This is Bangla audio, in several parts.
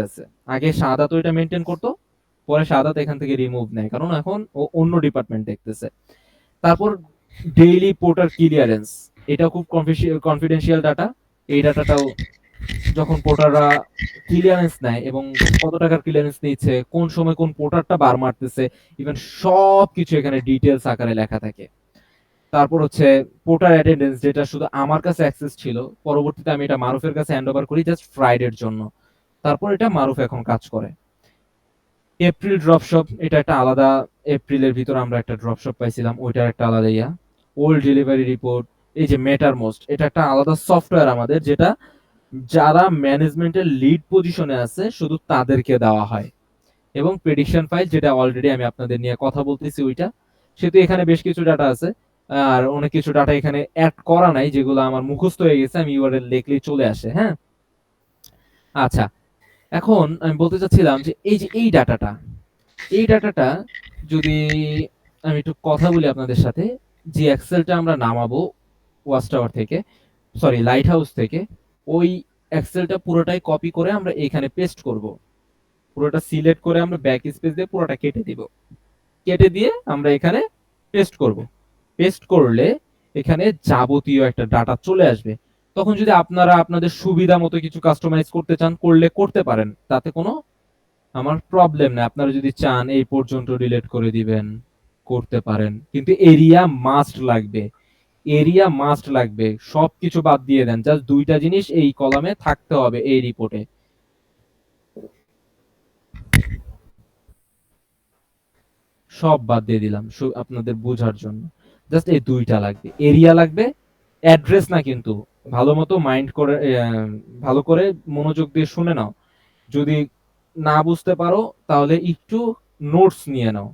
আছে। আগে শাহাদাত ওইটা মেইনটেইন করতো, পরে শাহাদাত এখান থেকে রিমুভ নেয়, কারণ এখন ও অন্য ডিপার্টমেন্ট দেখতেছে। তারপর ডেইলি পোর্টার ক্লিয়ারেন্স, এটা খুব কনফিডেন্সিয়াল ডাটা। এই ডাটাটাও যখন পোর্টাররা ক্লিয়ারেন্স নেয় এবং কত টাকার ক্লিয়ারেন্স নিচ্ছে, কোন সময় কোন পোর্টারটা বার মারতেছে, ইভেন সবকিছু এখানে ডিটেলস আকারে লেখা থাকে। তারপর হচ্ছে পোর্টার অ্যাটেন্ডেন্স, যেটা শুধু আমার কাছে অ্যাক্সেস ছিল, পরবর্তীতে আমি এটা মারুফের কাছে হ্যান্ড ওভার করি জাস্ট ফ্রাইডের জন্য। তারপর এটা মারুফ এখন কাজ করে। এপ্রিল ড্রপশপ, এটা একটা আলাদা, এপ্রিলের ভিতর আমরা একটা ড্রপশপ পাইছিলাম, ওইটার একটা আলাদা ইয়া। ওল্ড ডেলিভারি রিপোর্ট, এই যে মেটারমোস্ট, এটা একটা আলাদা সফটওয়্যার আমাদের, যেটা যারা ম্যানেজমেন্টের লিড পজিশনে আছে শুধু তাদেরকে দেওয়া হয়। এবং প্রেডিকশন ফাইল, যেটা অলরেডি আমি আপনাদের নিয়ে কথা বলতেছি ওইটা। সেহেতু এখানে বেশ কিছু ডাটা আছে, আর অনেক কিছু ডাটা এখানে অ্যাড করা নাই, যেগুলো আমার মুখস্থ হয়ে গেছে, আমি ইউআরএল লিখলেই চলে আসে। হ্যাঁ, আচ্ছা, এখন আমি বলতে চাচ্ছিলাম যে এই ডাটাটা, এই ডাটাটা যদি আমি একটু কথা বলি আপনাদের সাথে, যে এক্সেলটা আমরা নামাবো ওয়াচ টাওয়ার থেকে, সরি লাইট হাউস থেকে, ওই এক্সেলটা পুরোটাই কপি করে আমরা এখানে পেস্ট করব। পুরোটা সিলেক্ট করে আমরা ব্যাক স্পেস দিয়ে পুরোটা কেটে দিব, কেটে দিয়ে আমরা এখানে পেস্ট করব। পেস্ট করলে এখানে যাবতীয় একটা ডাটা চলে আসবে। তখন যদি আপনারা আপনাদের সুবিধা মতো কিছু কাস্টমাইজ করতে চান, করলে করতে পারেন, তাতে কোনো আমার প্রবলেম নেই। আপনারা যদি চান এই পর্যন্ত ডিলিট করে দিবেন, করতে পারেন, কিন্তু এরিয়া মাস্ট লাগবে। এরিয়া মাস্ট লাগবে, সবকিছু বাদ দিয়ে দেন, জাস্ট দুইটা জিনিস এই কলামে থাকতে হবে এই রিপোর্টে। সব বাদ দিয়ে দিলাম আপনাদের বোঝার জন্য। জাস্ট এই দুইটা লাগবে, এরিয়া লাগবে, অ্যাড্রেস না কিন্তু। ভালো মতো মাইন্ড করে ভালো করে মনোযোগ দিয়ে শুনে নাও। যদি না বুঝতে পারো তাহলে একটু নোটস নিয়ে নাও।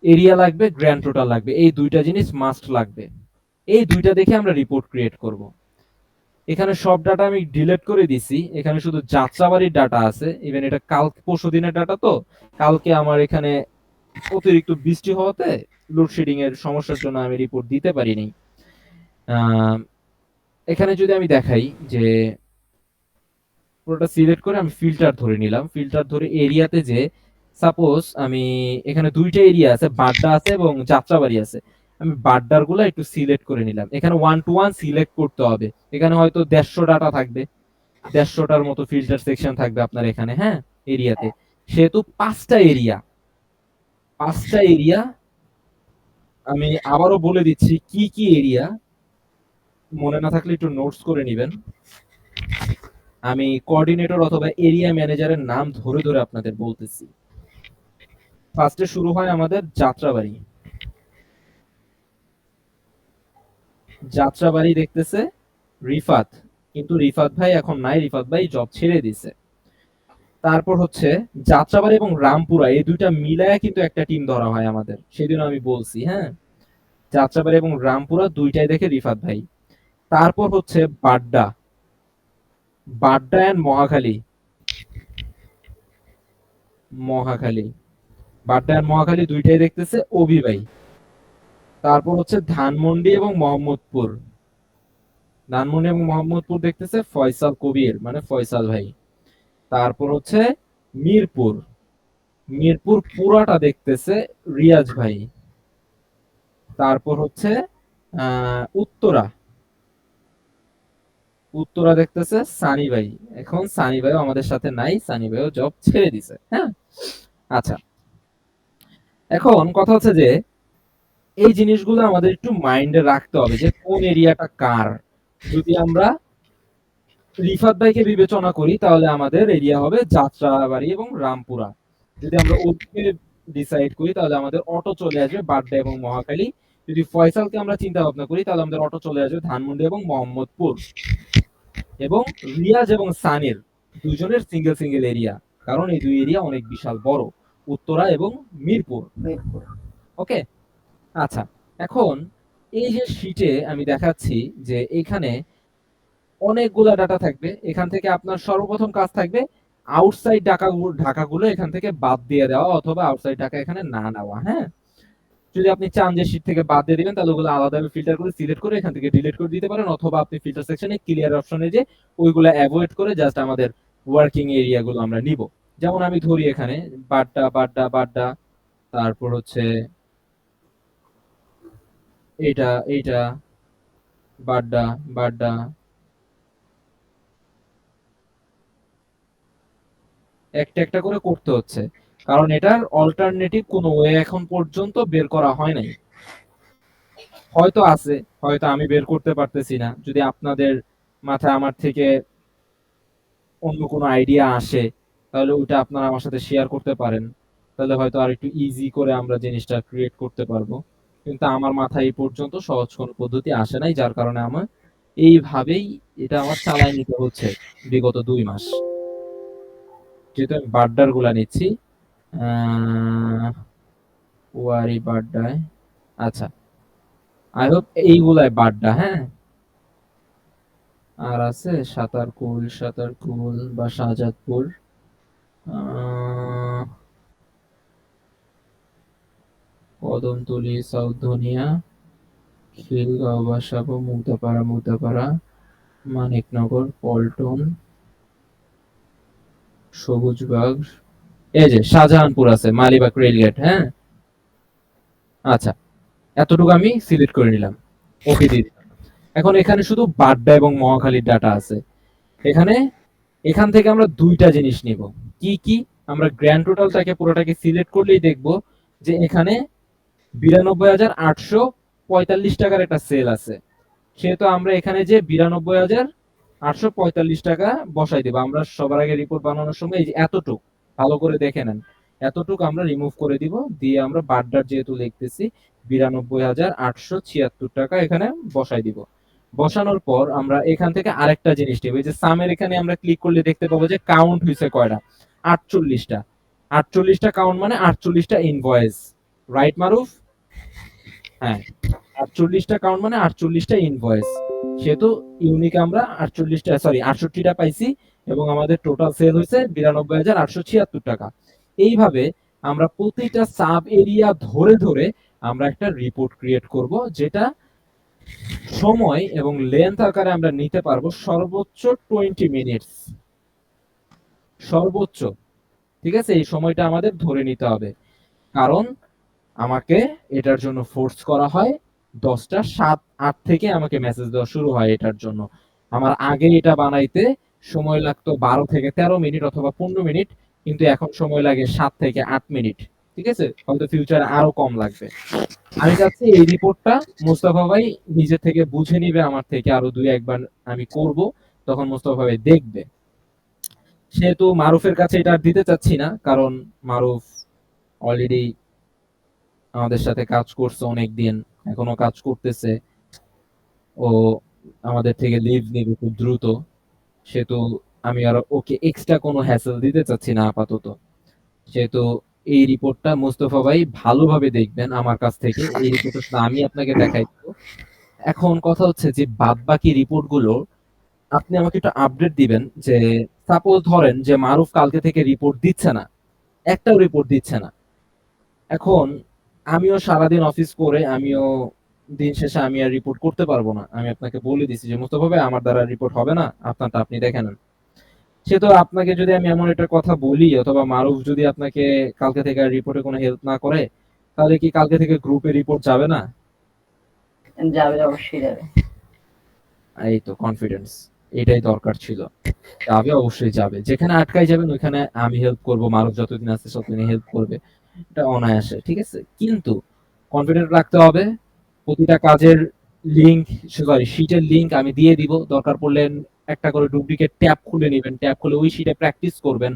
এরিয়া লাগবে, গ্র্যান্ড টোটাল লাগবে, এই দুইটা জিনিস মাস্ট লাগবে। এই দুইটা দেখে আমরা রিপোর্ট ক্রিয়েট করব। এখানে সব ডাটা আমি ডিলিট করে দিছি, এখানে শুধু যাত্রাবাড়ির ডাটা আছে। ইভেন এটা কালকে পরশু দিনের ডাটা, তো কালকে আমার এখানে অতিরিক্ত বৃষ্টি হওয়াতে লোডশেডিং এর সমস্যার জন্য আমি রিপোর্ট দিতে পারিনি। আহ, এখানে যদি আমি দেখাই যে পুরোটা সিলেক্ট করে আমি ফিল্টার ধরে নিলাম, ফিল্টার ধরে এরিয়াতে যে সাপোজ আমি এখানে দুইটা এরিয়া আছে, বাড্ডা আছে এবং যাত্রাবাড়ি আছে, আমি বাড্ডার গুলো একটু সিলেক্ট করে নিলাম। এখানে 1 to 1 সিলেক্ট করতে হবে। এখানে হয়তো 150 ডাটা থাকবে, 150টার মতো ফিল্টার সেকশন থাকবে আপনার এখানে। হ্যাঁ, এরিয়াতে সেহেতু 5টা এরিয়া, 5টা এরিয়া। আমি আবারও বলে দিচ্ছি কি কি এরিয়া, মনে না থাকলে একটু নোটস করে নিবেন। আমি কোঅর্ডিনেটর অথবা এরিয়া ম্যানেজারের নাম ধরে ধরে আপনাদের বলতেছি। ফার্স্টে শুরু হয় আমাদের যাত্রাবাড়ি। যাত্রাবাড়ি দেখতেছে রিফাত, কিন্তু রিফাত ভাই এখন নাই, রিফাত ভাই জব ছেড়ে দিছে। তারপর হচ্ছে যাত্রাবাড়ি এবং রামপুরা, এই দুইটা মিলায়া কিন্তু একটা টিম ধরা হয় আমাদের, সেদিন আমি বলছি। হ্যাঁ, যাত্রাবাড়ি এবং রামপুরা দুইটাই দেখে রিফাত ভাই। তারপর হচ্ছে বাড্ডা, বাড্ডা এন্ড মহাখালী, মহাখালী, বাড্ডা এন্ড মহাখালী দুইটাই দেখতেছে অভি ভাই। তারপর হচ্ছে ধানমন্ডি এবং মোহাম্মদপুর, ধানমন্ডি এবং মোহাম্মদপুর দেখতেছে ফয়সাল কবির, মানে ফয়সাল ভাই। তারপর হচ্ছে মিরপুর, মিরপুর পুরাটা দেখতেছে রিয়াজ ভাই। তারপর হচ্ছে উত্তরা, উত্তরা দেখতেছে সানি ভাই। এখন সানি ভাইও আমাদের সাথে নাই, সানি ভাইও জব ছেড়ে দিছে। হ্যাঁ, আচ্ছা, এখন কথা হচ্ছে যে এই জিনিসগুলো আমাদের একটু মাইন্ডে রাখতে হবে যে কোন এরিয়াটা কার। যদি আমরা রিফাত ভাইকে বিবেচনা করি তাহলে আমাদের এরিয়া হবে যাত্রাবাড়ি এবং রামপুরা। যদি আমরা ওদিকে ডিসাইড করি তাহলে আমাদের অটো চলে আসবে বাড্ডা এবং মহাখালী। যদি ফয়সালকে আমরা চিন্তা ভাবনা করি তাহলে আমাদের অটো চলে আসবে ধানমন্ডি এবং মোহাম্মদপুর। এবং রিয়াজ এবং সানির দুজনের সিঙ্গেল সিঙ্গেল এরিয়া, কারণ এই দুই এরিয়া অনেক বিশাল বড়, উত্তরা এবং মিরপুর। ওকে, আচ্ছা, এখন এই যে শিটে আমি দেখাচ্ছি যে এখানে অনেকগুলা ডাটা থাকবে। এখান থেকে আপনার সর্বপ্রথম কাজ থাকবে আউটসাইড ঢাকাগুলো এখান থেকে বাদ দিয়ে দেওয়া অথবা আউটসাইড ঢাকা এখানে না নেওয়া। হ্যাঁ, যদি আপনি চান যে শীট থেকে বাদ দিয়ে দিবেন তাহলে ওগুলো আলাদাভাবে ফিল্টার করে সিলেক্ট করে এখান থেকে ডিলিট করে দিতে পারেন, অথবা আপনি ফিল্টার সেকশনে ক্লিয়ার অপশনে যে ওইগুলো অ্যাভয়েড করে জাস্ট আমাদের ওয়ার্কিং এরিয়া গুলো আমরা নিব। যেমন আমি ধরি এখানে বাড্ডা বাড্ডা বাড্ডা, তারপর হচ্ছে এইটা এইটা বাড্ডা বাড্ডা, একটা একটা করে করতে হচ্ছে, কারণ এটার অল্টারনেটিভ কোনো ওয়ে এখন পর্যন্ত বের করা হয় নাই। হয়তো আছে, হয়তো আমি বের করতে পারতেছি না। যদি আপনাদের মাথায় আমার থেকে অন্য কোনো আইডিয়া আসে, তাহলে ওইটা আপনারা আমার সাথে শেয়ার করতে পারেন। তাহলে হয়তো আর একটু ইজি করে আমরা জিনিসটা ক্রিয়েট করতে পারবো। কিন্তু আমার মাথায় এই পর্যন্ত সহজ কোনো পদ্ধতি আসে নাই, যার কারণে আমার এইভাবেই এটা আমার চালায় নিতে হচ্ছে বিগত ২ মাস। যেহেতু আমি বাড্ডার গুলা নিচ্ছি, ওয়ারি বাড্ডায়, আচ্ছা, আই হোপ এইগুলাই বাড্ডা, হ্যাঁ। আর আছে সাতারকুল, সাতারকুল বা শাহজাদপুর, আহ, কদমতলী, সাউথ ধনিয়া, খিলগাঁও, বাসাবো, মুগদাপাড়া, মুগদাপাড়া, মানিকনগর, পল্টন, সবুজবাগ, এই যে শাহজাহানপুর আছে, মালিবাগ রেলগেট, হ্যাঁ। আচ্ছা, এতটুকু আমি সিলেক্ট করে নিলাম, ওকে দিয়ে দিলাম। এখন এখানে শুধু বাড্ডা এবং মহাখালীর ডাটা আছে। এখানে এখান থেকে আমরা দুইটা জিনিস নিব। কি কি? আমরা গ্র্যান্ড টোটালটাকে পুরোটাকে সিলেক্ট করলেই দেখব যে এখানে ৯২,৮৪৫ টাকার একটা সেল আছে। সেহেতু আমরা এখানে যে ৯২,৮৪৫ টাকা বসাই দেবো। আমরা সবার আগে রিপোর্ট বানানোর সময় এই যে এতটুক ভালো করে দেখে নেন, এতটুক আমরা রিমুভ করে দিব, দিয়ে আমরা বাড্ডার যেহেতু লিখতেছি ৯২,৮৭৬ টাকা এখানে বসাই দিব। বসানোর পর আমরা এখান থেকে আরেকটা জিনিস নেব। এই যে সামের এখানে আমরা ক্লিক করলে দেখতে পাবো যে কাউন্ট হয়েছে কয়টা, ৪৮টা। ৪৮টা কাউন্ট মানে ৪৮টা ইনভয়েস, রাইট মারুফ? হ্যাঁ, ৪৮টা কাউন্ট মানে ৪৮টা ইনভয়েস। সেহেতু ইউনিক আমরা ৪৮টা, সরি ৬৮টা পাইছি, এবং আমাদের টোটাল সেল হয়েছে ৯২,৮৭৬ টাকা। এইভাবে আমরা প্রতিটা সাব এরিয়া ধরে ধরে আমরা একটা রিপোর্ট ক্রিয়েট করব, যেটা সময় এবং লেন্থ আকারে আমরা নিতে পারবো সর্বোচ্চ 20 মিনিটস, সর্বোচ্চ। ঠিক আছে, এই সময়টা আমাদের ধরে নিতে হবে, কারণ আমাকে এটার জন্য ফোর্স করা হয়। ১০টা ৭-৮ থেকে আমাকে মেসেজ দেওয়া শুরু হয় এটার জন্য। আমার আগে এটা বানাইতে সময় লাগতো ১২ থেকে ১৩ মিনিট অথবা ১৫ মিনিট, কিন্তু এখন সময় লাগে ৭ থেকে ৮ মিনিট। ঠিক আছে, হয়তো ফিউচারে আরো কম লাগবে। আমি চাচ্ছি এই রিপোর্টটা মোস্তফা ভাই নিজে থেকে বুঝে নিবে আমার থেকে, আরো ২-১ বার আমি করব, তখন মোস্তফা ভাই দেখবে। সেহেতু মারুফের কাছে এটা আর দিতে চাচ্ছি না, কারণ মারুফ অলরেডি আমাদের সাথে কাজ করছে অনেকদিন, এখনো কাজ করতেছে। ও আমাদের থেকে লিভ নিবে খুব দ্রুত। সেহেতু আমি আর ওকে এক্সট্রা কোনো হ্যাসেল দিতে চাচ্ছি না আপাতত। সেহেতু এই রিপোর্টটা মোস্তফা ভাই ভালোভাবে দেখবেন আমার কাছ থেকে। এই রিপোর্টটা শুধু আমি আপনাকে দেখাই দেব। এখন কথা হচ্ছে যে বাদবাকি রিপোর্ট গুলো আপনি আমাকে একটু আপডেট দিবেন, যে সাপোজ ধরেন যে মারুফ কালকে থেকে রিপোর্ট দিচ্ছে না, একটাও রিপোর্ট দিচ্ছে না। এখন আমিও সারাদিন অফিস করে, আমিও দিন শেষে আমি আর রিপোর্ট করতে পারবো না। আমি আপনাকে বলে দিছি যে মোস্তফা ভাই আমার দ্বারা রিপোর্ট হবে না, আপনারটা আপনি দেখে নেন। সে তো আপনাকে যদি আমি এমন একটা কথা বলি, অথবা মারুফ যদি আপনাকে কালকে থেকে রিপোর্টে কোনো হেল্প না করে, তাহলে কি কালকে থেকে গ্রুপে রিপোর্ট যাবে না? যাবে, অবশ্যই যাবে। এই তো কনফিডেন্স, এটাই দরকার ছিল। যাবে, অবশ্যই যাবে। যেখানে আটকাই যাবেন ওইখানে আমি হেল্প করব, মারুফ যতদিন আছে ততদিন হেল্প করবে, এটা অনায়াসে। ঠিক আছে, কিন্তু কনফিডেন্ট রাখতে হবে। প্রতিটা কাজের লিংক, সরি শিটের লিংক আমি দিয়ে দিব। দরকার পড়লে একটা করে ডুপ্লিকেট ট্যাব খুলে নেবেন, ট্যাব খুলে ওই শিটে প্র্যাকটিস করবেন,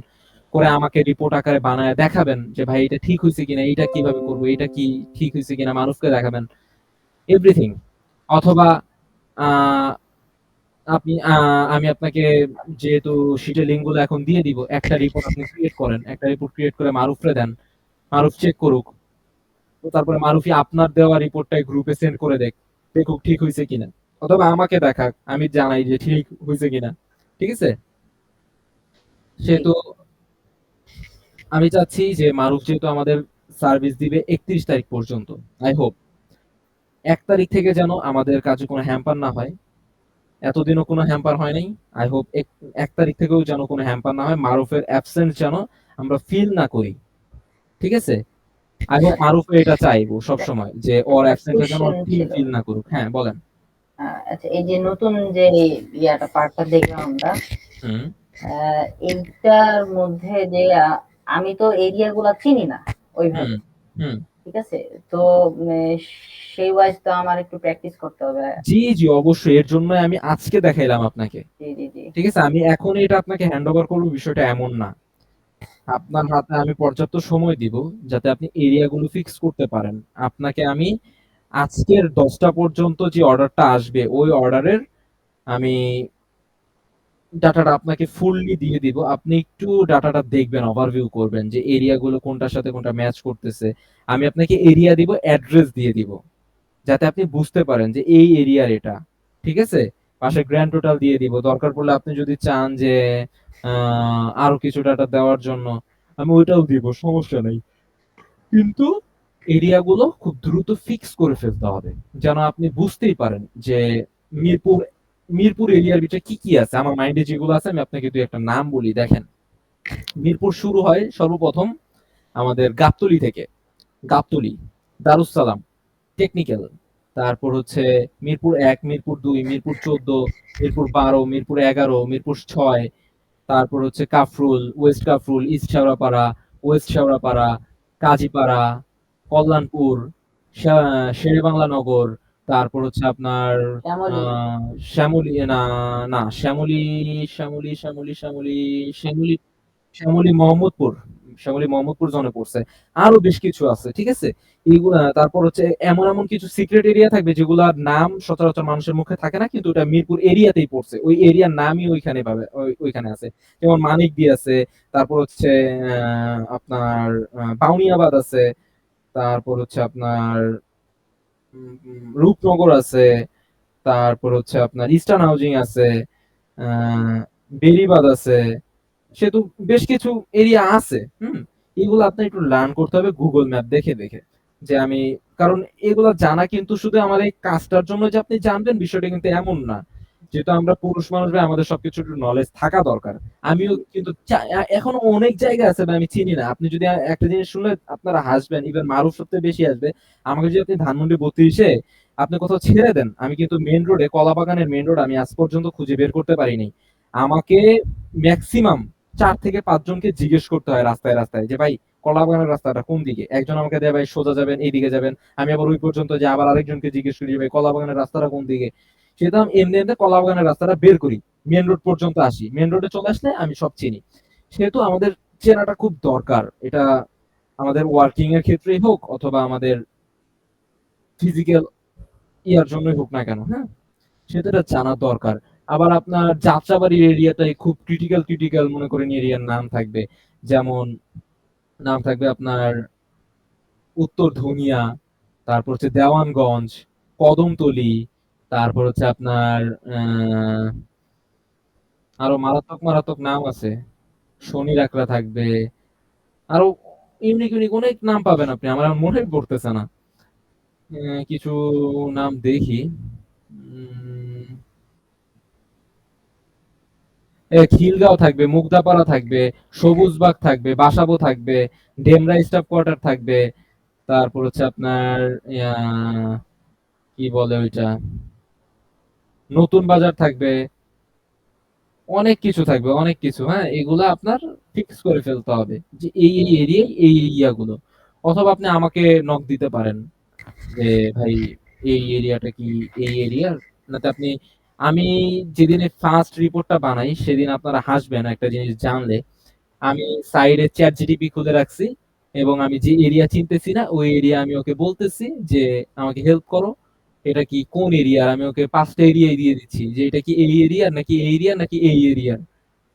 করে আমাকে রিপোর্ট আকারে বানায় দেখাবেন যে ভাই এটা ঠিক হয়েছে কিনা, এটা কিভাবে করবো, এটা কি ঠিক হয়েছে কিনা, মানুষকে দেখাবেন এভরিথিং। অথবা আহ, আমি আপনাকে যেহেতু শিটের লিঙ্ক গুলো এখন দিয়ে দিব, একটা রিপোর্ট আপনি ক্রিয়েট করেন, একটা রিপোর্ট ক্রিয়েট করে মারুফরে দেন, মারুফ চেক করুক। তো তারপরে মারুফি আপনার দেওয়া রিপোর্টটাই গ্রুপে সেন্ড করে দেখুক ঠিক হয়েছে কিনা, অথবা আমাকে দেখাক, আমি জানাই যে ঠিক হয়েছে কিনা। ঠিক আছে, জি। সেহেতু আমি চাচ্ছি যে মারুফ যেহেতু আমাদের সার্ভিস দিবে ৩১ তারিখ পর্যন্ত, আই হোপ ১ তারিখ থেকে যেন আমাদের কাজে কোনো হ্যাম্পার না হয়। এতদিনও কোনো হ্যাম্পার হয় নাই। আই হোপ ১ তারিখ থেকেও যেন কোনো হ্যাম্পার না হয়। মারুফের অ্যাবসেন্স যেন আমরা ফিল না করি। ঠিক আছে? আই হোপ মারুফও এটা চাইবো সবসময় যে ওর একটা অ্যাবসেন্টটা যেন কোয়েশ্চেন ওর টিম ছিল। ফিল না করুক। হ্যাঁ, বলেন। আচ্ছা, এই যে নতুন যে পার্টটা দেখলাম আমরা, হুম, এইটার মধ্যে যে আমি তো এরিয়া গুলা চিনি না হুম, ওইভাবে, হুম। ঠিক আছে? তো সেই ওয়াইজ তো আমার একটু প্র্যাকটিস করতে হবে। জি, জি, অবশ্যই। এর জন্যই আমি আজকে দেখাইলাম আপনাকে। জি, জি, জি। ঠিক আছে? আমি এখনই এটা আপনাকে হ্যান্ড ওভার করব বিষয়টা এমন না। আপনার হাতে আমি পর্যাপ্ত সময় দিব যাতে আপনি এরিয়া গুলো ফিক্স করতে পারেন। আপনাকে আমি আজকের ১০টা পর্যন্ত যে অর্ডারটা আসবে ওই অর্ডারের আমি ডাটাটা আপনাকে ফুললি দিয়ে দিব। আপনি একটু ডাটাটা দেখবেন, ওভারভিউ করবেন যে এরিয়া গুলো কোনটার সাথে কোনটা ম্যাচ করতেছে। আমি আপনাকে এরিয়া দিব, অ্যাড্রেস দিয়ে দিব। যাতে আপনি বুঝতে পারেন যে এই এরিয়ার এটা। ঠিক আছে? পাশে গ্র্যান্ড টোটাল দিয়ে দিব। দরকার পড়লে আপনি যদি চান যে আরো কিছু ডাটা দেওয়ার জন্য আমি ওইটাও দিব, সমস্যা নাই। কিন্তু এরিয়া গুলো খুব দ্রুত ফিক্স করে ফেলতে হবে। যেন আপনি বুঝতেই পারেন যে মিরপুর মিরপুর এরিয়ার ভিতরে কি, কি আছে। আমার মাইন্ডে যেগুলো আছে আমি আপনাকে ২ একটা নাম বলি দেখেন। মিরপুর শুরু হয় সর্বপ্রথম আমাদের গাবতলী থেকে। গাবতলী, দারুস সালাম, টেকনিক্যাল। তারপর হচ্ছে মিরপুর ১, মিরপুর ২, মিরপুর ১৪, মিরপুর ১২, মিরপুর ১১, মিরপুর ৬, তারপর হচ্ছে Kafrul, west Kafrul, east Shewrapara, west Shewrapara, Kazipara, Kallyanpur, Sher-e-Bangla Nagar, তারপর হচ্ছে আপনার আ শ্যামলী। শ্যামলী না, না শ্যামলী, শ্যামলী, শ্যামলী, শ্যামলী, শ্যামলী শ্যামলী মোহাম্মদপুর, শ্যামলী মোহাম্মদপুর জোনে পড়ছে। আরো বেশ কিছু আছে। ঠিক আছে? এগুলা তারপর হচ্ছে এমন, এমন কিছু সিক্রেট এরিয়া থাকবে যেগুলার নাম সচরাচর মানুষের মুখে থাকে না কিন্তু ওটা মিরপুর এরিয়াতেই পড়ছে। ওই এরিয়ার নামই ওইখানে পাবে ওইখানে আছে। যেমন মানিকদি আছে, তারপর হচ্ছে আপনার বাউনিয়াবাদ আছে, তারপর হচ্ছে আপনার রূপনগর আছে, তারপর হচ্ছে আপনার ইস্টার্ন হাউজিং আছে, আ বেড়িবাঁধ আছে। সেতু বেশ কিছু এরিয়া আছে। হুম? এগুলো আপনার একটু লার্ন করতে হবে গুগল ম্যাপ দেখে, দেখে। যে আমি কারণ এগুলা জানা কিন্তু শুধু আমার এই কাজটার জন্য যে আপনি জানবেন বিষয়টা কিন্তু এমন না। যেহেতু আমরা পুরুষ মানুষ ভাই আমাদের সবকিছুর একটু নলেজ থাকা দরকার। আমিও কিন্তু এখনো অনেক জায়গা আছে ভাই আমি চিনি না। আপনি যদি একটা জিনিস শুনলে আপনারা হাসবেন, ইভেন মারুফ সবচেয়ে বেশি হাসবে। আমাকে যদি আপনি ধানমন্ডি ৩২ এ আপনি কোথাও ছেড়ে দেন, আমি কিন্তু মেইন রোডে কলাবাগানের মেইন রোড আমি আজ পর্যন্ত খুঁজে বের করতে পারিনি। আমাকে মেক্সিমাম ৪ থেকে ৫ জনকে জিজ্ঞেস করতে হয় রাস্তায়, রাস্তায় যে ভাই কলাবাগানের রাস্তাটা কোন দিকে? একজন আমাকে দেয় ভাই সোজা যাবেন, এইদিকে যাবেন। আমি আবার ওই পর্যন্ত যাই আবার আরেকজনকে জিজ্ঞেস করি যে ভাই কলাবাগানের রাস্তাটা কোন দিকে? সেটা আমি এমনি, এমনি কলাবাগানের রাস্তাটা বের করি। মেইন রোড পর্যন্ত আসি। মেইন রোডে চলে আসলে আমি সব চিনি। সেহেতু আমাদের চেনাটা খুব দরকার। এটা আমাদের ওয়ার্কিং এর ক্ষেত্রেই হোক অথবা আমাদের ফিজিক্যাল ইয়ার জন্যই হোক না কেন, হ্যাঁ? সেটা জানা দরকার। আবার আপনার যাত্রাবাড়ির এরিয়াটাই খুব ক্রিটিক্যাল, ক্রিটিক্যাল মনে করেন এরিয়ার নাম থাকবে। যেমন নাম থাকবে আপনার উত্তর ধনিয়া, তারপর হচ্ছে দেওয়ানগঞ্জ, কদমতলী, তারপর হচ্ছে আপনার আ আরো মারাত্মক, মারাত্মক নাম আছে। শনি রাকড়া থাকবে। আরো ইউনিক, ইউনিক অনেক নাম পাবেন আপনি। আমার এখন মনেই পড়তেছে না। কিছু নাম দেখি। উম খিলগাঁও থাকবে, মুগদাপাড়া থাকবে, সবুজবাগ থাকবে, বাসাবো থাকবে, ডেমরা স্টাফ কোয়ার্টার থাকবে। তারপর হচ্ছে আপনার ইয়া কি বলে ওইটা? নতুন বাজার থাকবে। অনেক কিছু থাকবে, অনেক কিছু। হ্যাঁ? এগুলা আপনার ফিক্স করে ফেলতে হবে। যে এই এরিয়ায় এই এরিয়াগুলো। অথবা আপনি আমাকে নক দিতে পারেন। যে ভাই এই এরিয়াটা কি এই এরিয়ার? নাতো আপনি আমি যেদিনে ফার্স্ট রিপোর্টটা বানাই সেদিন আপনারা হাসবেন একটা জিনিস জানলে। আমি সাইডে ChatGPT খুলে রাখছি এবং আমি যে এরিয়া চিনতেছি না ওই এরিয়া আমি ওকে বলতেছি যে আমাকে হেল্প করো। এটা কি কোন এরিয়া? আমি ওকে ৫ টা এরিয়াই দিয়ে দিচ্ছি যে এটা কি এই এরিয়া নাকি এই এরিয়া নাকি এই এরিয়া।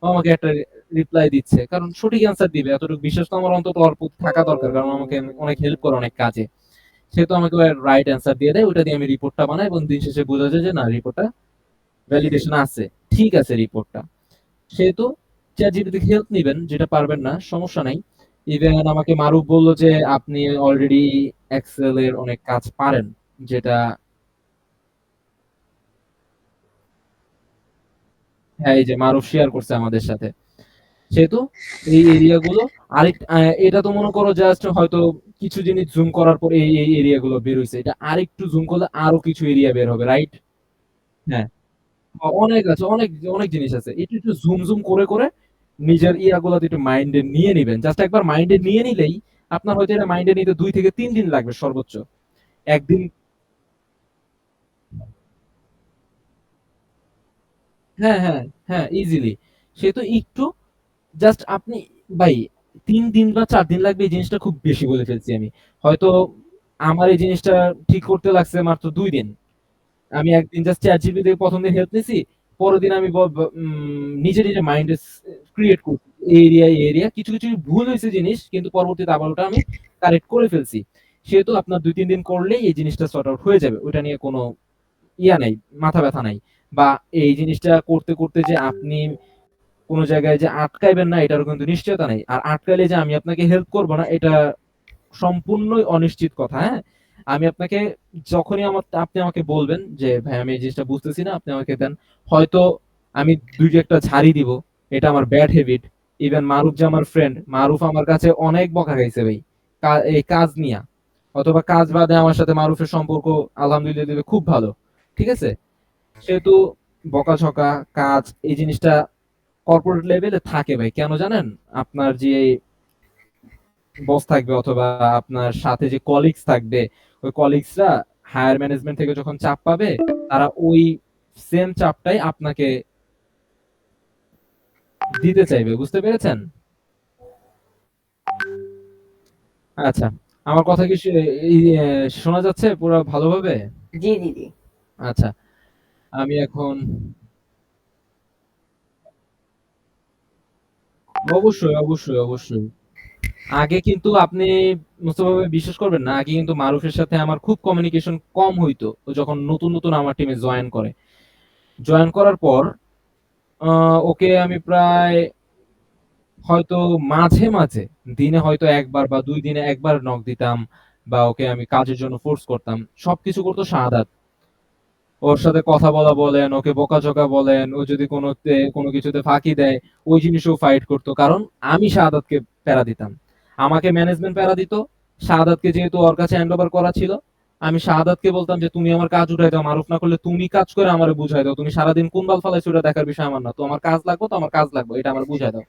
ও আমাকে একটা রিপ্লাই দিচ্ছে। কারণ সঠিক অ্যান্সার দিবে। এতটুকু বিশ্বাস তো আমার অন্তত ওর প্রতি থাকা দরকার। কারণ আমাকে অনেক হেল্প করে অনেক কাজে। সে তো আমাকে রাইট অ্যান্সার দিয়ে দেয়। ওটা দিয়ে আমি রিপোর্টটা বানাই এবং দিন শেষে বোঝা যায় যে না রিপোর্টটা ভ্যালিডেশন আছে। ঠিক আছে রিপোর্টটা। সেহেতু ChatGPT থেকে হেল্প নিবেন যেটা পারবেন না, সমস্যা নাই। ইভেন আমাকে মারুফ বলল যে আপনি অলরেডি এক্সেল এর অনেক কাজ পারেন। যেটা হ্যাঁ, এই যে মারুফ শেয়ার করছে আমাদের সাথে। সেহেতু এই এরিয়া গুলো এটা তো মনে করো জাস্ট হয়তো কিছু জিনিস জুম করার পর এই এরিয়া গুলো বের হইছে। এটা আরেকটু জুম করলে আরো কিছু এরিয়া বের হবে, রাইট? হ্যাঁ, অনেক আছে, অনেক জিনিস আছে। একটু জুম করে নিজের ইয়াগুলাতে একটু মাইন্ডে নিয়ে নিবেন। জাস্ট একবার মাইন্ডে নিয়ে নিলেই আপনার হয়তো এটা মাইন্ডে নিতে ২ থেকে ৩ দিন লাগবে সর্বোচ্চ। একদিন। হ্যাঁ, হ্যাঁ, হ্যাঁ, ইজিলি। সেহেতু একটু জাস্ট আপনি ভাই ৩ দিন বা ৪ দিন লাগবে, এই জিনিসটা খুব বেশি বলে ফেলছি আমি। হয়তো আমার এই জিনিসটা ঠিক করতে লাগছে মাত্র ২ দিন। আমি একদিন জাস্ট ChatGPT থেকে ১ম দিন হেল্প নিছি। পরের দিন আমি নিজে মাইন্ডে ক্রিয়েট করছি। এই এরিয়া কিছু ভুল হইছে জিনিস, কিন্তু পরবর্তীতে আবার ওটা আমি কারেক্ট করে ফেলছি। সেহেতু আপনার ২-৩ দিন করলেই এই জিনিসটা সর্ট আউট হয়ে যাবে। ওইটা নিয়ে কোনো ইয়া নাই, মাথা ব্যাথা নাই। বা এই জিনিসটা করতে যে আপনি কোন জায়গায় যে আটকাইবেন না এটারও কিন্তু নিশ্চয়তা নাই। আর আটকাইলে যে আমি আপনাকে হেল্প করব না এটা সম্পূর্ণই অনিশ্চিত কথা, হ্যাঁ? আমি আপনাকে যখনই আপনি আমাকে বলবেন যে, "ভাই আমি এই জিনিসটা বুঝতেছি না, আপনি আমাকে দেন।" হয়তো আমি ২-১ টা ঝাড়ি দিব। এটা আমার ব্যাড হ্যাবিট। ইভেন মারুফ যে আমার ফ্রেন্ড, মারুফ আমার কাছে অনেক বকা খাইছে ভাই। এই কাজ নিয়া। অথবা কাজ বাদে আমার সাথে মারুফের সম্পর্ক আলহামদুলিল্লাহ খুব ভালো। ঠিক আছে? সেহেতু বকাঝকা, কাজ এই জিনিসটা কর্পোরেট লেভেলে থাকে ভাই। কেন জানেন? আপনার যে বস থাকবে অথবা আপনার সাথে যে কলিগস থাকবে, ওই কলিগসরা হায়ার ম্যানেজমেন্ট থেকে যখন চাপ পাবে, তারা ওই সেম চাপটাই আপনাকে দিতে চাইবে। বুঝতে পেরেছেন? আচ্ছা। আমার কথা কি এই শোনা যাচ্ছে পুরা ভালোভাবে? জি, জি, জি। আচ্ছা। আমি এখন অবশ্যই। আগে কিন্তু আপনি মোস্তফা ভাই বিশ্বাস করবেন না, আগে কিন্তু মারুফের সাথে আমার খুব কমিউনিকেশন কম হইতো। ও যখন নতুন আমার টিমে জয়েন করে। জয়েন করার পর ওকে আমি প্রায় হয়তো মাঝে দিনে হয়তো ১ বার বা ২ দিনে ১ বার নক দিতাম বা ওকে আমি কাজের জন্য ফোর্স করতাম। সবকিছু করতো শাহাদাত। ওর সাথে কথা বলা বলেন, ওকে বকাঝকা বলেন, ও যদি কোনো কিছুতে ফাঁকি দেয়, ওই জিনিসেও ফাইট করতো। কারণ আমি শাহাদাতকে প্যারা দিতাম। আমাকে ম্যানেজমেন্ট প্যারা দিত। শাহাদাতকে যেহেতু ওর কাছে হ্যান্ড ওভার করা ছিল, আমি শাহাদাতকে বলতাম যে, "তুমি আমার কাজ উঠাই দাও। মারুফ না করলে তুমি কাজ করে আমারে বুঝাই দাও। তুমি সারাদিন কোন বাল ফালাইছো ওটা দেখার বিষয় আমার না। তো আমার কাজ লাগবে তো আমার কাজ লাগবে। এটা আমারে বুঝাই দাও।"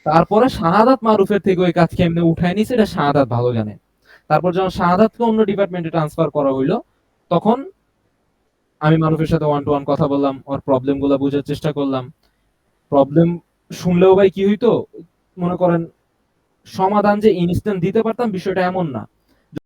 তারপরে শাহাদাত মারুফের থেকে ওই কাজ কেমনে উঠায় নিছে এটা শাহাদাত ভালো জানে। তারপর যখন শাহাদাতকে অন্য ডিপার্টমেন্টে ট্রান্সফার করা হইল, তখন আমি মারুফের সাথে ওয়ান টু ওয়ান কথা বললাম, ওর প্রবলেম গুলা বোঝার চেষ্টা করলাম। প্রবলেম শুনলেও ভাই কি হইতো? মনে করেন সমাধান যে ইনস্ট্যান্ট দিতে পারতাম বিষয়টা এমন না।